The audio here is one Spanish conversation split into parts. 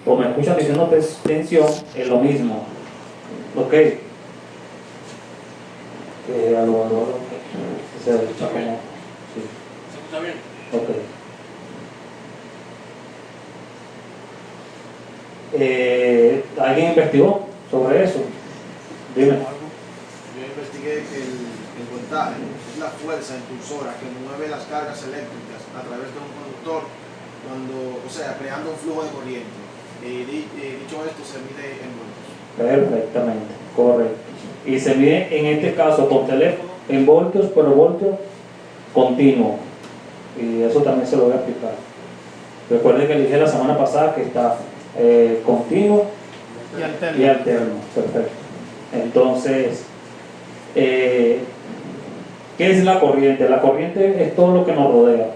o me escuchan diciendo tensión, es lo mismo. ¿Ok? Algo. Se escucha como... Sí. ¿Se escucha bien? Ok. ¿Alguien investigó sobre eso? Dime. Yo investigué que el voltaje es la fuerza impulsora que mueve las cargas eléctricas a través de un conductor creando un flujo de corriente. Dicho esto, se mide en voltios. Perfectamente, correcto. Y se mide en este caso con teléfono en voltios, pero voltios continuo. Y eso también se lo voy a explicar. Recuerden que dije la semana pasada que está continuo y alterno. Perfecto. Entonces, ¿qué es la corriente? La corriente es todo lo que nos rodea.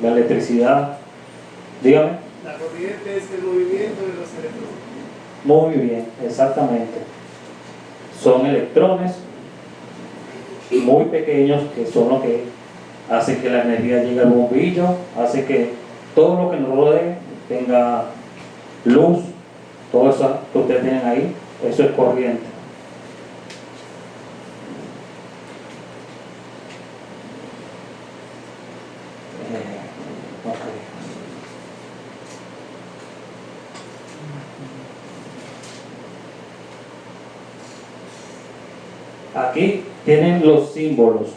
La electricidad. Dígame. La corriente es el movimiento de los electrones. Muy bien, exactamente. Son electrones muy pequeños que son los que hacen que la energía llegue al bombillo, hace que todo lo que nos rodee tenga luz, todo eso que ustedes tienen ahí, eso es corriente. Aquí tienen los símbolos.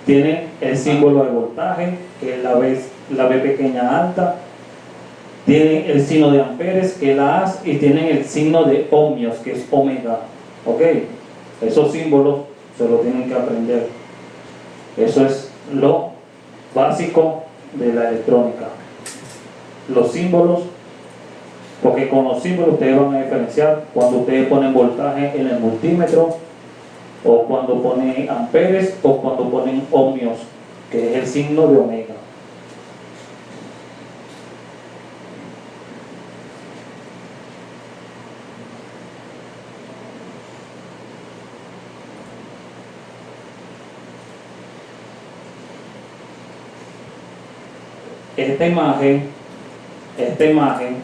Tienen el símbolo de voltaje, que es la B pequeña alta. Tienen el signo de amperes, que es la A, y tienen el signo de ohmios, que es omega. ¿Ok? Esos símbolos se lo tienen que aprender. Eso es lo básico de la electrónica. Los símbolos, porque con los símbolos ustedes van a diferenciar cuando ustedes ponen voltaje en el multímetro, o cuando ponen amperes, o cuando ponen ohmios, que es el signo de omega. Esta imagen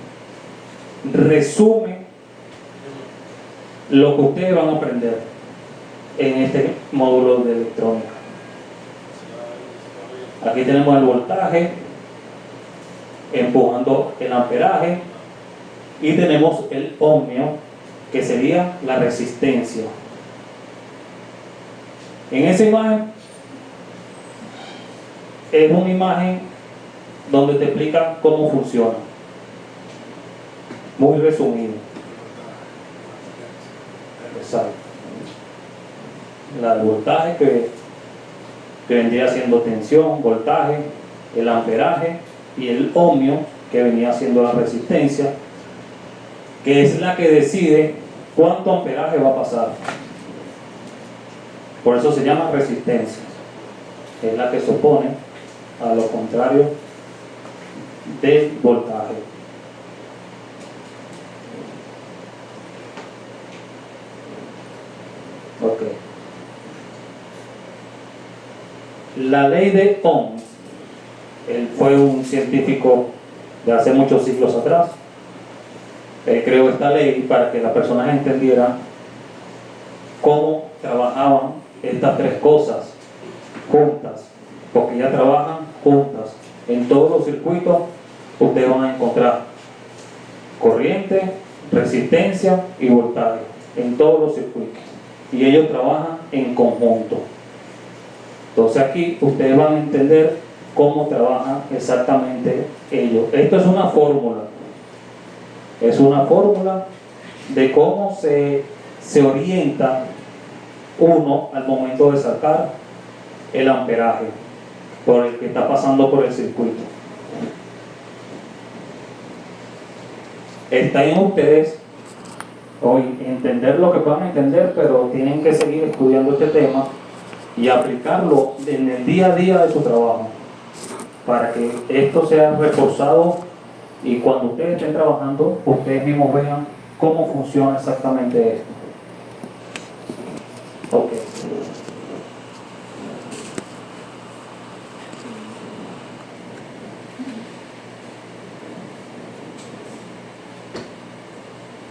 resume lo que ustedes van a aprender en este módulo de electrónica. Aquí tenemos el voltaje empujando el amperaje y tenemos el ohmio, que sería la resistencia. En esa imagen es una imagen donde te explica cómo funciona, muy resumido. Exacto. El voltaje que vendría siendo tensión, voltaje, el amperaje, y el ohmio, que venía siendo la resistencia, que es la que decide cuánto amperaje va a pasar. Por eso se llama resistencia. Es la que se opone a lo contrario del voltaje. Ok. La ley de Ohm, él fue un científico de hace muchos siglos atrás. Él creó esta ley para que las personas entendieran cómo trabajaban estas tres cosas juntas, porque ya trabajan juntas. En todos los circuitos ustedes van a encontrar corriente, resistencia y voltaje, en todos los circuitos, y ellos trabajan en conjunto. Entonces aquí ustedes van a entender cómo trabajan exactamente ellos. Esto es una fórmula, de cómo se orienta uno al momento de sacar el amperaje por el que está pasando por el circuito. Está en ustedes hoy entender lo que puedan entender, pero tienen que seguir estudiando este tema y aplicarlo en el día a día de su trabajo, para que esto sea reforzado y cuando ustedes estén trabajando, ustedes mismos vean cómo funciona exactamente esto. Ok.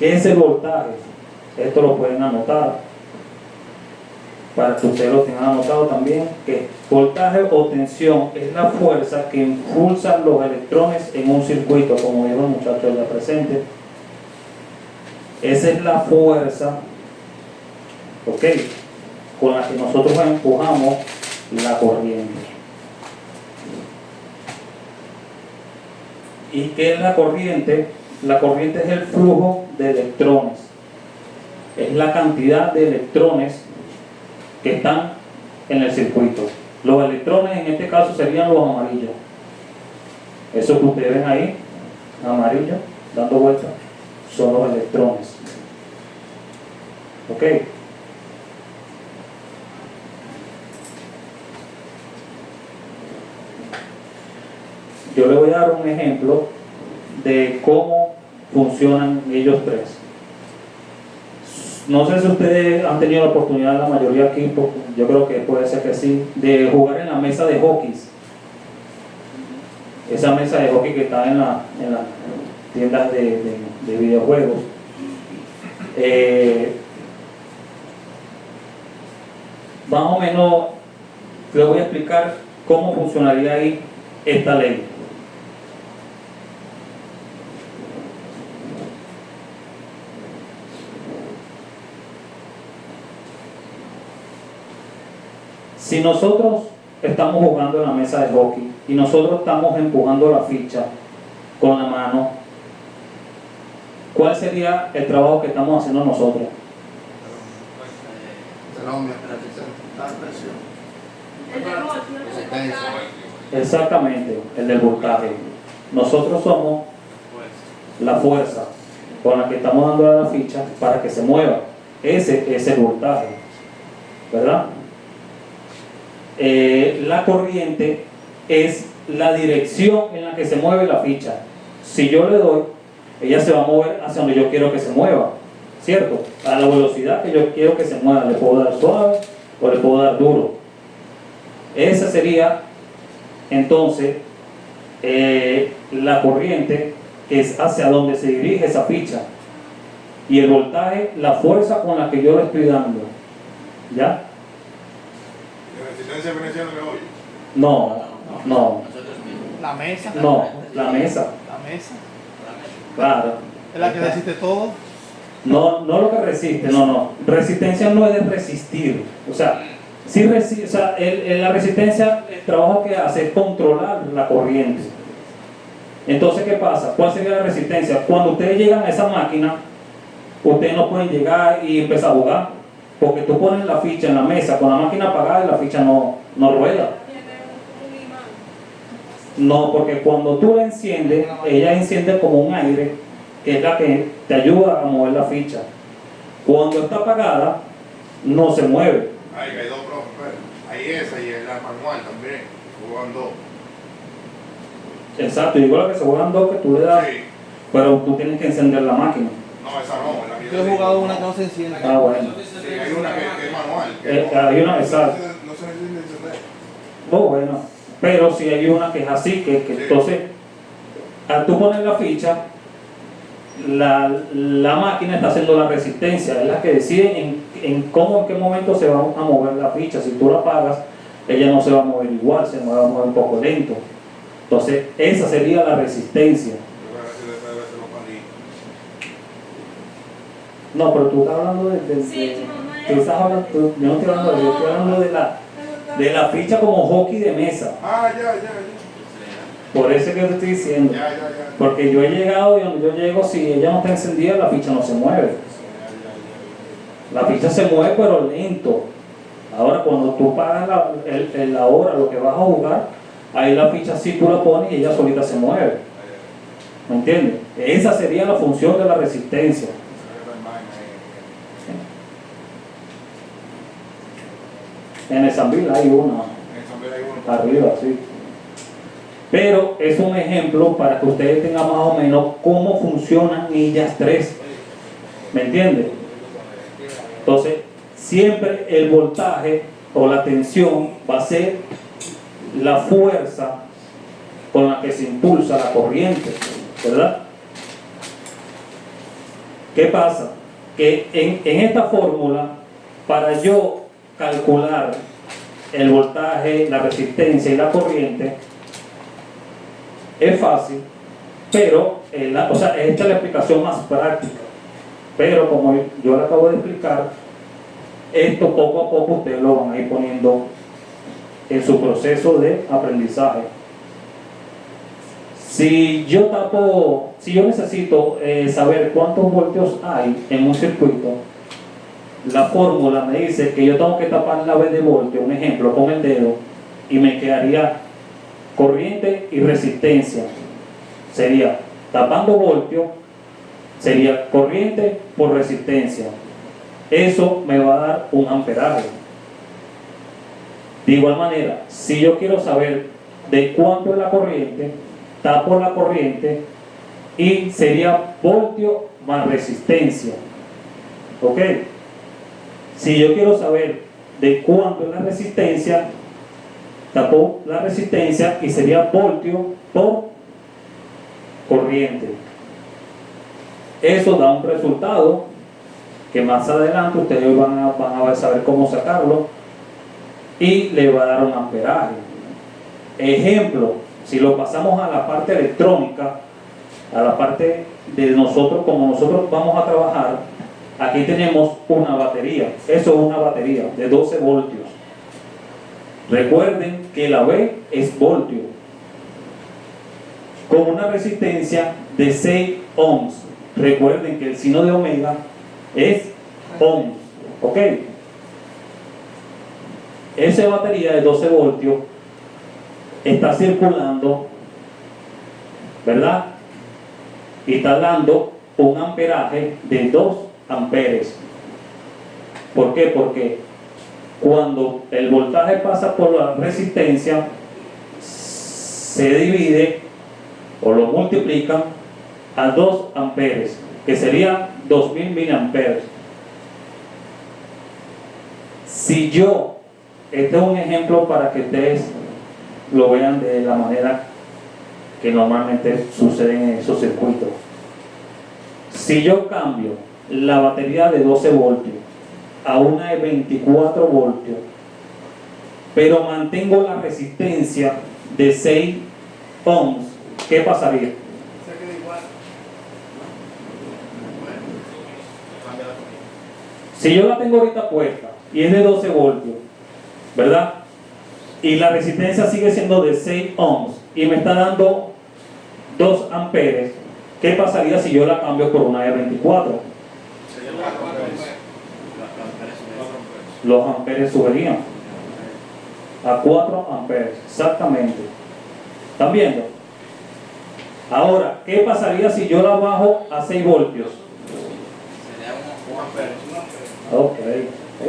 ¿Qué es el voltaje? Esto lo pueden anotar para que ustedes lo tengan anotado también, que voltaje o tensión es la fuerza que impulsa los electrones en un circuito, como dijo el muchacho de la presente. Esa es la fuerza, ok, con la que nosotros empujamos la corriente. ¿Y qué es la corriente? La corriente es el flujo de electrones, es la cantidad de electrones que están en el circuito. Los electrones en este caso serían los amarillos. Eso que ustedes ven ahí, amarillo, dando vueltas, son los electrones. ¿Ok? Yo les voy a dar un ejemplo de cómo funcionan ellos tres. No sé si ustedes han tenido la oportunidad, la mayoría aquí, yo creo que puede ser que sí, de jugar en la mesa de hockey. Esa mesa de hockey que está en las tiendas de videojuegos. Más o menos les voy a explicar cómo funcionaría ahí esta ley. Si nosotros estamos jugando en la mesa de hockey y nosotros estamos empujando la ficha con la mano, ¿cuál sería el trabajo que estamos haciendo nosotros? Exactamente, el del voltaje. Nosotros somos la fuerza con la que estamos dando a la ficha para que se mueva. Ese es el voltaje, ¿verdad? La corriente es la dirección en la que se mueve la ficha. Si yo le doy, ella se va a mover hacia donde yo quiero que se mueva, ¿cierto? A la velocidad que yo quiero que se mueva. Le puedo dar suave o le puedo dar duro. Esa sería entonces la corriente, que es hacia donde se dirige esa ficha, y el voltaje, la fuerza con la que yo le estoy dando. ¿Ya? ¿Resistencia veneciana le oye? No. La mesa. No, la mesa. La mesa. Claro. Es la que resiste todo. No lo que resiste, no. Resistencia no es de resistir. O sea, sí la resistencia, el trabajo que hace es controlar la corriente. Entonces, ¿qué pasa? ¿Cuál sería la resistencia? Cuando ustedes llegan a esa máquina, ustedes no pueden llegar y empezar a jugar, porque tú pones la ficha en la mesa con la máquina apagada y la ficha no rueda. No, porque cuando tú la enciendes, ella enciende como un aire, que es la que te ayuda a mover la ficha. Cuando está apagada, no se mueve. Hay dos profes, hay esa y la manual también, juegan dos. Exacto, igual que se juegan dos que tú le das, Sí. pero tú tienes que encender la máquina. No, esa no, la que Yo he jugado una que no se enciende. Ah, bueno. Sí, hay una que es manual. Hay una, exacto. No se necesita encender. Oh, bueno. Pero si hay una que es así, que Sí. entonces, al tú poner la ficha, la máquina está haciendo la resistencia, es la que decide en qué momento se va a mover la ficha. Si tú la apagas, ella no se va a mover igual, se va a mover un poco lento. Entonces, esa sería la resistencia. Yo voy a decir después de los palitos. No, pero tú estás hablando tú estás hablando, yo no estoy hablando de, yo estoy hablando de la ficha como hockey de mesa. Ah, ya. Por eso es que te estoy diciendo. Ya. Porque yo he llegado y donde yo llego, si ella no está encendida, la ficha no se mueve. La ficha se mueve, pero lento. Ahora, cuando tú pagas la hora, lo que vas a jugar, ahí la ficha sí tú la pones y ella solita se mueve. ¿Me entiendes? Esa sería la función de la resistencia. En el Sambil hay una arriba, sí. Pero es un ejemplo para que ustedes tengan más o menos cómo funcionan ellas tres. ¿Me entiendes? Entonces, siempre el voltaje o la tensión va a ser la fuerza con la que se impulsa la corriente, ¿verdad? ¿Qué pasa? Que en esta fórmula, para yo calcular el voltaje, la resistencia y la corriente, es fácil, pero o sea, esta es la explicación más práctica. Pero como yo le acabo de explicar, esto poco a poco ustedes lo van a ir poniendo en su proceso de aprendizaje. Si yo necesito saber cuántos voltios hay en un circuito, la fórmula me dice que yo tengo que tapar la B de voltio, un ejemplo, con el dedo, y me quedaría corriente y resistencia. Sería tapando voltio, sería corriente por resistencia. Eso me va a dar un amperaje. De igual manera, si yo quiero saber de cuánto es la corriente, tapo la corriente y sería voltio más resistencia. ¿Ok? Si yo quiero saber de cuánto es la resistencia, tapo la resistencia y sería voltio por corriente. Eso da un resultado que más adelante ustedes van a saber cómo sacarlo y le va a dar un amperaje. Ejemplo, si lo pasamos a la parte electrónica, a la parte de nosotros, como nosotros vamos a trabajar, aquí tenemos una batería. Eso es una batería de 12 voltios. Recuerden que la B es voltio, con una resistencia de 6 ohms. Recuerden que el signo de omega es ohms. ¿Ok? Esa batería de 12 voltios está circulando, ¿verdad? Y está dando un amperaje de 2 amperes. ¿Por qué? Porque cuando el voltaje pasa por la resistencia, se divide o lo multiplican a 2 amperes, que sería 2000 miliamperes. Si yo, este es un ejemplo para que ustedes lo vean de la manera que normalmente sucede en esos circuitos. Si yo cambio la batería de 12 voltios a una de 24 voltios, pero mantengo la resistencia de 6 ohms, ¿qué pasaría? Se queda igual. Cambia la corriente. Si yo la tengo ahorita puesta y es de 12 voltios, ¿verdad? Y la resistencia sigue siendo de 6 ohms y me está dando 2 amperes, ¿qué pasaría si yo la cambio por una de 24? Sería 4 amperes. Los amperes subirían a 4 amperes, exactamente. ¿Están viendo? Ahora, ¿qué pasaría si yo la bajo a 6 voltios? Sería 1 ampere. Ok,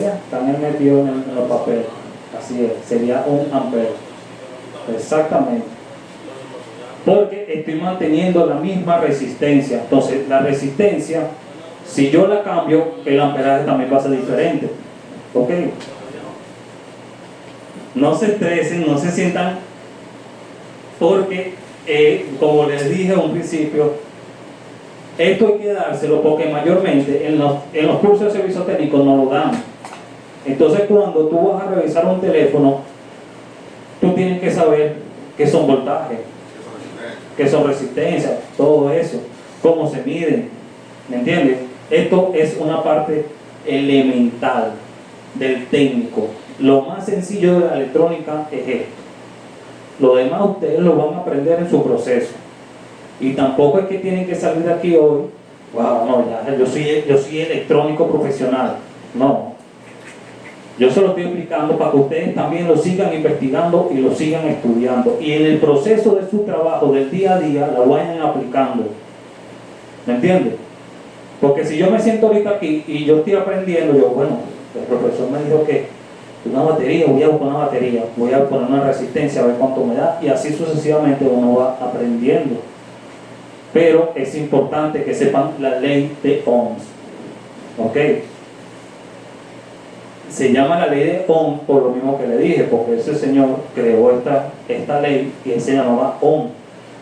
ya están metidos en los papeles. Así es, sería 1 ampere. Exactamente. Porque estoy manteniendo la misma resistencia. Entonces, la resistencia, si yo la cambio, el amperaje también va a ser diferente. Ok. No se estresen, no se sientan, porque, como les dije a un principio, esto hay que dárselo porque mayormente en los cursos de servicio técnico no lo dan. Entonces, cuando tú vas a revisar un teléfono, tú tienes que saber qué son voltajes, qué son resistencias, todo eso, cómo se miden, ¿me entiendes? Esto es una parte elemental del técnico. Lo más sencillo de la electrónica es esto. Lo demás ustedes lo van a aprender en su proceso. Y tampoco es que tienen que salir de aquí hoy, wow, no, ya, yo soy electrónico profesional. No. Yo se lo estoy explicando para que ustedes también lo sigan investigando y lo sigan estudiando. Y en el proceso de su trabajo, del día a día, lo vayan aplicando. ¿Me entiendes? Porque si yo me siento ahorita aquí y yo estoy aprendiendo, yo, bueno, el profesor me dijo que una batería, voy a buscar una batería, voy a poner una resistencia, a ver cuánto me da, y así sucesivamente uno va aprendiendo. Pero es importante que sepan la ley de Ohms. ¿Ok? Se llama la ley de Ohm por lo mismo que le dije, porque ese señor creó esta ley y él se llamaba Ohm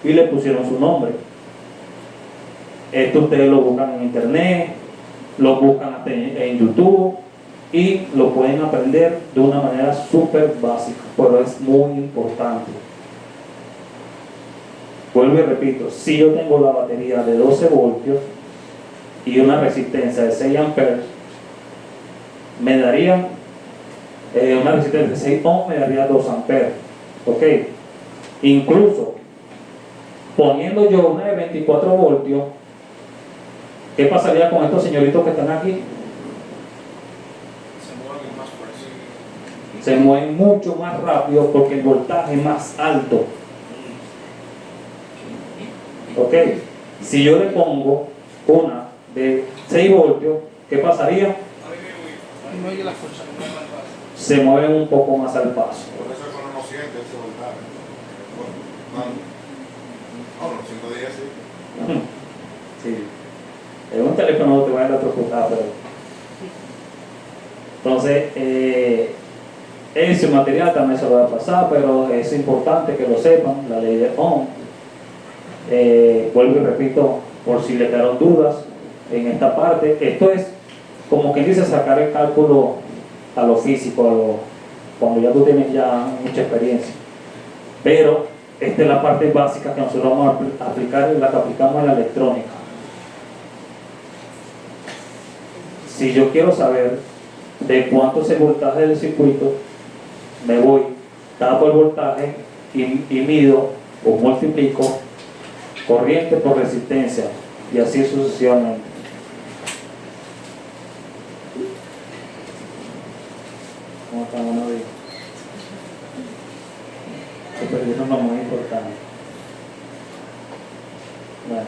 y le pusieron su nombre. Esto ustedes lo buscan en internet, lo buscan hasta en YouTube y lo pueden aprender de una manera súper básica, pero es muy importante. Vuelvo y repito, si yo tengo la batería de 12 voltios y una resistencia de 6 amperes, me daría una resistencia de 6 ohms, me daría 2 amperes. ¿Ok? Incluso poniendo yo una de 24 voltios, ¿qué pasaría con estos señoritos que están aquí? Se mueven más fuerza. Se mueven mucho más rápido porque el voltaje es más alto. ¿Ok? Si yo le pongo una de 6 voltios, ¿qué pasaría? No oye la fuerza. Se mueven un poco más al paso. Por eso es cuando no siente ese voltaje. Bueno, 110 sí. Sí. En un teléfono no te va a electrocutar, pero... Entonces, ese material también se lo va a pasar, pero es importante que lo sepan, la ley de Ohm. Vuelvo y repito, por si le quedaron dudas en esta parte, esto es como que dice sacar el cálculo a lo físico, cuando ya tú tienes ya mucha experiencia. Pero esta es la parte básica que nosotros vamos a aplicar, la que aplicamos en la electrónica. Si yo quiero saber de cuánto es el voltaje del circuito, me voy, tapo el voltaje y mido o multiplico corriente por resistencia y así sucesivamente. ¿Cómo estamos, no? Se perdieron lo muy importante. Bueno.